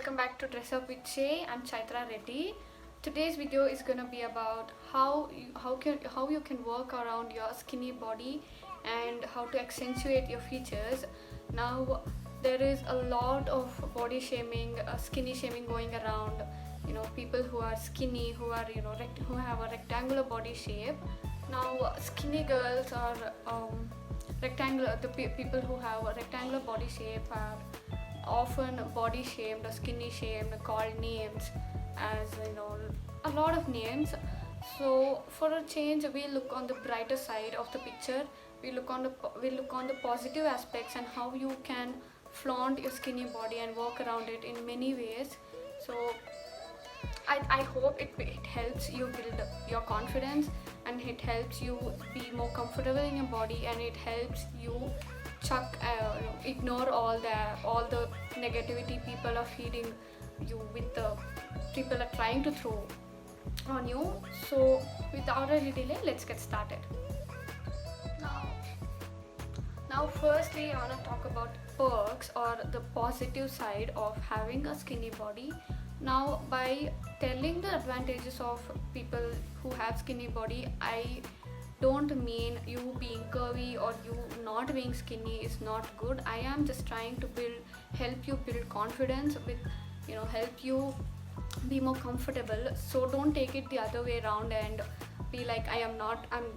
welcome back to Dress Up with Shay. I'm Chaitra Reddy. Today's video is gonna be about how you can work around your skinny body and how to accentuate your features. Now there is a lot of body shaming, skinny shaming going around. People who are skinny, who are who have a rectangular body shape. Now skinny girls are rectangular. People who have a rectangular body shape are often body shamed or skinny shamed, called names as a lot of names. So for a change, we look on the brighter side of the picture. We look on the positive aspects and how you can flaunt your skinny body and work around it in many ways. So I hope it helps you build your confidence, and it helps you be more comfortable in your body, and it helps you ignore all the negativity people are feeding you with, the people are trying to throw on you. So without any delay, let's get started. Now firstly, I want to talk about perks, or the positive side of having a skinny body. Now, by telling the advantages of people who have skinny body, I don't mean you being curvy or you not being skinny is not good. I am just trying to help you build confidence with, help you be more comfortable. So don't take it the other way around and be like, I'm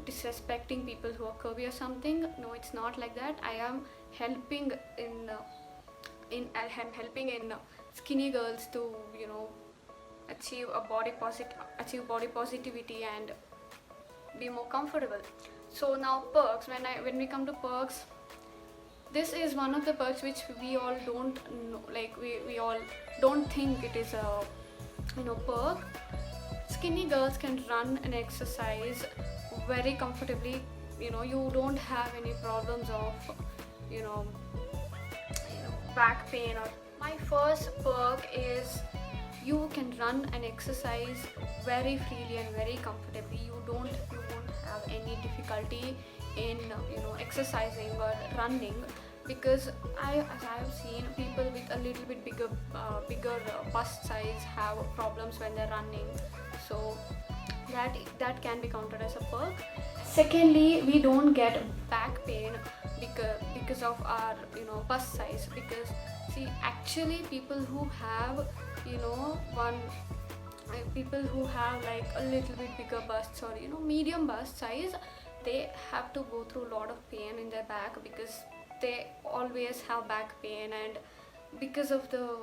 disrespecting people who are curvy or something. No, it's not like that. I am helping in skinny girls to achieve body positivity and be more comfortable. So now perks, when we come to perks, this is one of the perks which we all don't know, like we all don't think it is a perk. Skinny girls can run and exercise very comfortably. You don't have any problems of back pain. Or my first perk is you can run and exercise very freely and very comfortably. You won't have any difficulty in exercising or running, because as I have seen, people with a little bit bigger bust size have problems when they're running. So that can be counted as a perk. Secondly, we don't get back pain because of our bust size, because see, actually people who have people who have like a little bit bigger busts or medium bust size, they have to go through a lot of pain in their back, because they always have back pain, and because of the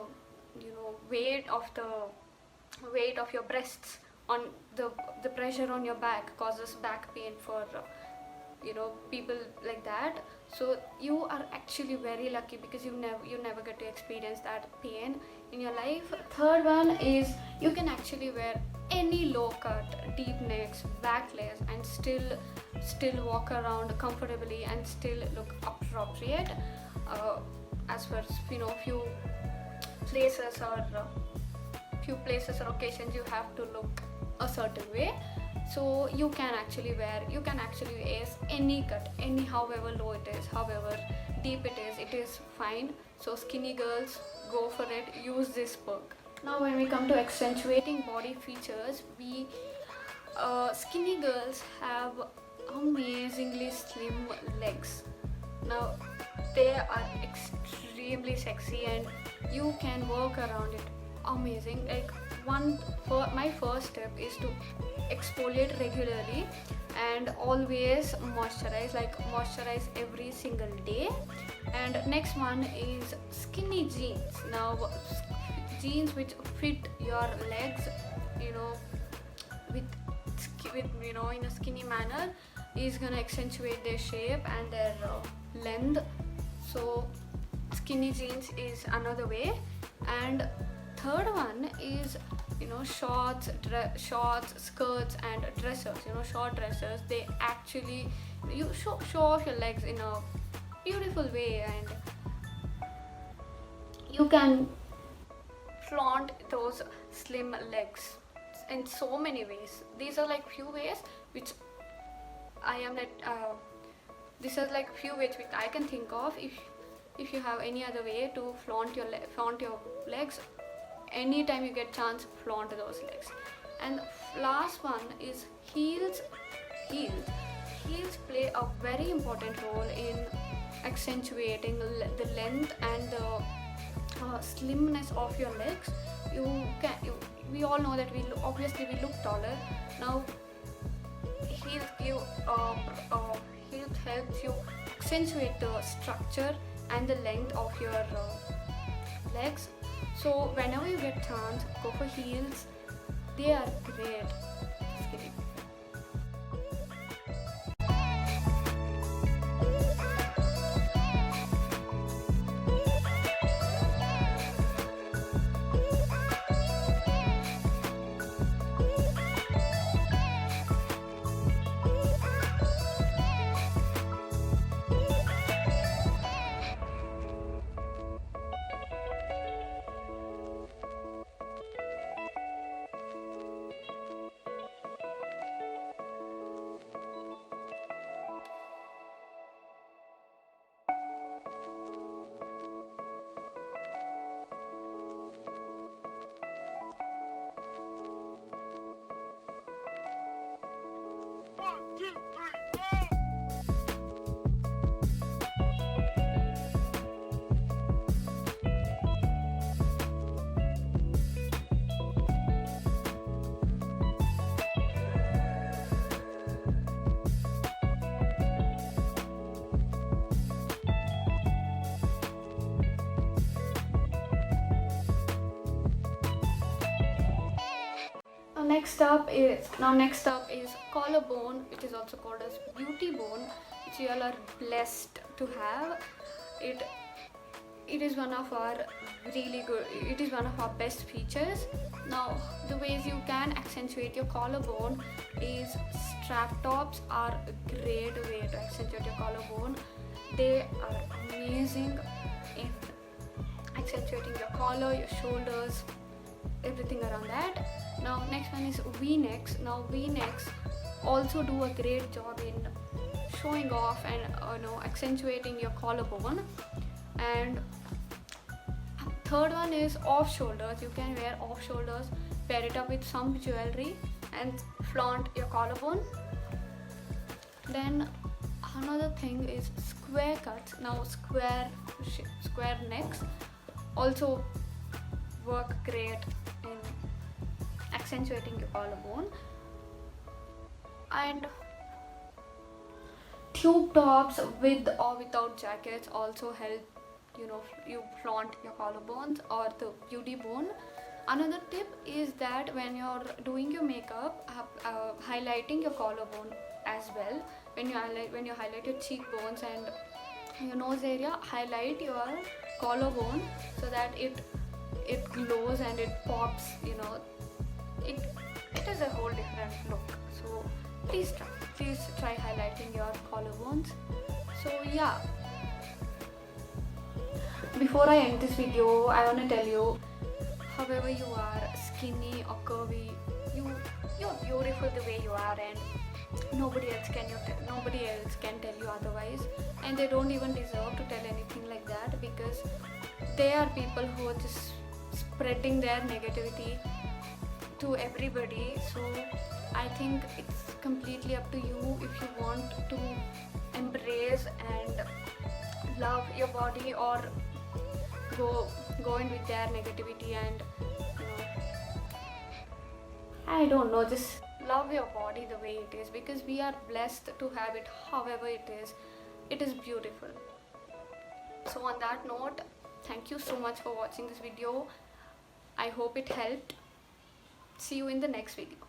weight of your breasts on the pressure on your back causes back pain for people like that. So you are actually very lucky, because you never get to experience that pain in your life. Third one is you can actually wear any low cut, deep necks, backless, and still walk around comfortably and still look appropriate. As for few places or occasions, you have to look a certain way. So you can actually wear any cut, however low it is, however deep it is fine. So skinny girls, go for it, use this perk. Now when we come to accentuating body features, skinny girls have amazingly slim legs. Now they are extremely sexy and you can work around it amazing. Like my first step is to exfoliate regularly and always moisturize every single day. And next one is skinny jeans. Now jeans which fit your legs with in a skinny manner is gonna accentuate their shape and their length. So skinny jeans is another way. And third one is shorts, skirts, and dressers. Short dressers, they actually show off your legs in a beautiful way, and you can flaunt those slim legs in so many ways. These are like few ways which these are like few ways which I can think of. If you have any other way to flaunt your legs, anytime you get chance, flaunt those legs. And last one is heels. Heels play a very important role in accentuating the length and the slimness of your legs. We all know that obviously we look taller. Now heels helps you accentuate the structure and the length of your legs. So whenever you get chance, go for heels. They are great. Just kidding. Next up is collarbone, which is also called as beauty bone, which you all are blessed to have. It is one of our best features. Now the ways you can accentuate your collarbone is strap tops are a great way to accentuate your collarbone. They are amazing in accentuating your collar, your shoulders, everything around that. Now next one is V-necks. Now V-necks also do a great job in showing off and accentuating your collarbone. And third one is off shoulders. You can wear off shoulders, pair it up with some jewelry and flaunt your collarbone. Then another thing is square cuts. Now square necks also work great in accentuating your collarbone. And tube tops with or without jackets also help you flaunt your collarbones or the beauty bone. Another tip is that when you're doing your makeup, highlighting your collarbone as well. When you highlight your cheekbones and your nose area, highlight your collarbone so that it glows and it pops. It is a whole different look. So please try highlighting your collarbones. So yeah, before I end this video, I want to tell you, however you are, skinny or curvy, you're beautiful the way you are, and nobody else can tell you otherwise, and they don't even deserve to tell anything like that, because they are people who are just spreading their negativity to everybody. So I think it's completely up to you if you want to embrace and love your body, or go in with their negativity and I don't know, just love your body the way it is, because we are blessed to have it however it is. It is beautiful. So on that note, thank you so much for watching this video. I hope it helped. See you in the next video.